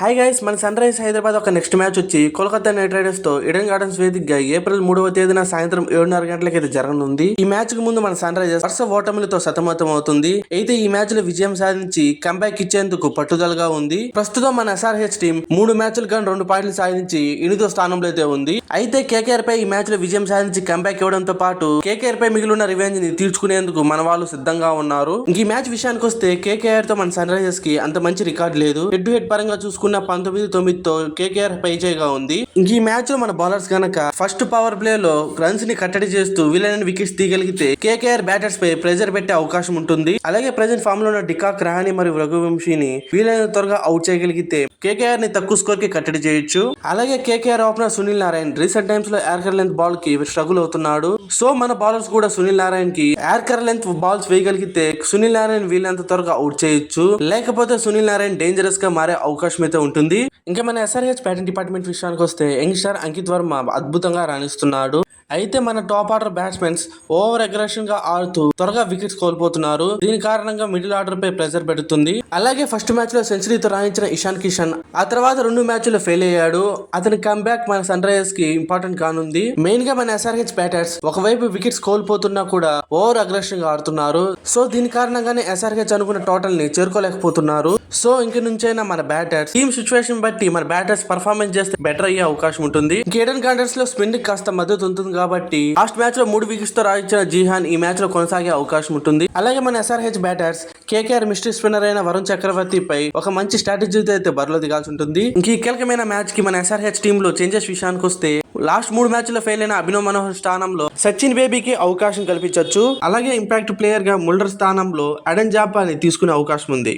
Hi guys, మన sun rise Hyderabad ఒక next match వచ్చి కోల్కతా నైట్ రైడర్స్ తో ఈడెన్ గార్డెన్స్ వేదికగా ఏప్రిల్ 3వ తేదీన సాయంత్రం 7:30 గంటలకి అయితే జరగనుంది. ఈ మ్యాచ్ కు ముందు మన సన్ రైజర్స్ వరుస ఓటమిలతో సతమతం అవుతుంది. అయితే ఈ మ్యాచ్ లో విజయం సాధించి కంబ్యాక్ ఇచ్చేందుకు పట్టుదలగా ఉంది. ప్రస్తుతం మన SRH టీం 3 మ్యాచ్లు కానీ 2 పాయింట్లు సాధించి 8వ స్థానంలో అయితే ఉంది. అయితే KKR పై ఈ మ్యాచ్ లో విజయం సాధించి కంబ్యాక్ ఇవ్వడంతో పాటు KKR పై మిగిలిన రివెంజ్ ని తీర్చుకునేందుకు మన వాళ్ళు సిద్ధంగా ఉన్నారు. ఈ మ్యాచ్ విషయానికి వస్తే KKR తో మన సన్ రైజర్స్ కి అంత మంచి రికార్డ్ లేదు. హెడ్ టు హెడ్ పరంగా చూసుకున్న 19-9తో KKR పైచేగా ఉంది. ఈ మ్యాచ్ లో మన బౌలర్స్ గనక ఫస్ట్ పవర్ ప్లే లో రన్స్ ని కట్టడి చేస్తూ వీలైన వికెట్స్ తీయగలిగితే KKR బ్యాటర్స్ పై ప్రెజర్ పెట్టే అవకాశం ఉంటుంది. అలాగే ప్రెజెంట్ ఫామ్ లో ఉన్న డికాక్, రహానే మరియు రఘువంశీని వీలైన త్వరగా అవుట్ చేయగలిగితే KKR ని తక్కువ స్కోర్ కి కట్టడి చేయొచ్చు. అలాగే KKR opener Sunil Narayan recent times లో యార్కర్ లెంత్ బాల్ కి స్ట్రగుల్ అవుతున్నాడు. సో మన బౌలర్స్ కూడా సునీల్ నారాయణ్ కి యార్కర్ లెంత్ బాల్స్ వేయగలిగితే సునీల్ నారాయణ్ వీళ్ళంత త్వరగా అవుట్ చేయొచ్చు. లేకపోతే సునీల్ నారాయణ్ డేంజరస్ గా మారే అవకాశం అయితే ఉంటుంది. ఇంకా మన SRH బ్యాటింగ్ డిపార్ట్మెంట్ విషయానికి వస్తే యంగ్స్టర్ అంకిత్ వర్మ అద్భుతంగా రాణిస్తున్నాడు. అయితే మన top order batsmen over aggression గా ఆడుతూ త్వరగా వికెట్స్ కోల్పోతున్నారు. దీని కారణంగా మిడిల్ ఆర్డర్ పై ప్రెజర్ పెడుతుంది. అలాగే ఫస్ట్ మ్యాచ్ లో సెంచరీతో రాణించిన ఇషాన్ కిషన్ ఆ తర్వాత 2 మ్యాచ్ల్లో ఫెయిల్ అయ్యాడు. అతని కంబ్యాక్ మన సన్ రైజర్స్ కి ఇంపార్టెంట్ కానుంది. మెయిన్ గా మన SRH బ్యాటర్స్ ఒకవైపు వికెట్స్ కోల్పోతున్నా కూడా ఓవర్ అగ్రెషన్ గా ఆడుతున్నారు. సో దీని కారణంగానే SRH అనుకున్న టోటల్ ని చేరుకోలేకపోతున్నారు. సో ఇంక నుంచైనా మన బ్యాటర్స్ టీమ్ సిచ్యువేషన్ బట్టి మన బ్యాటర్స్ పర్ఫార్మెన్స్ చేస్తే బెటర్ అయ్యే అవకాశం ఉంటుంది. ఈడెన్ గార్డెన్స్ లో స్పిన్ కాస్త మద్దతు ఉంటుంది కాబట్టి లాస్ట్ మ్యాచ్ లో 3 వికెట్స్ తో రాయించిన జీహాన్ ఈ మ్యాచ్ లో కొనసాగే అవకాశం ఉంటుంది. అలాగే మన SRH batters KKR mystery spinner అయిన వరుణ్ చక్రవర్తి పై ఒక మంచి స్ట్రాటజీతో అయితే బరిలో దిగాల్సి ఉంటుంది. ఇంక ఈ కీలకమైన మ్యాచ్ కి మన SRH టీమ్ లో చేంజెస్ విషయానికి వస్తే లాస్ట్ 3 మ్యాచ్ల్లో ఫెయిల్ అయిన అభినవ్ మనోహర్ స్థానంలో సచిన్ బేబీకి అవకాశం కల్పించవచ్చు. అలాగే ఇంపాక్ట్ ప్లేయర్ గా ముల్డర్ స్థానంలో అడెన్ జాంపాని తీసుకునే అవకాశం ఉంది.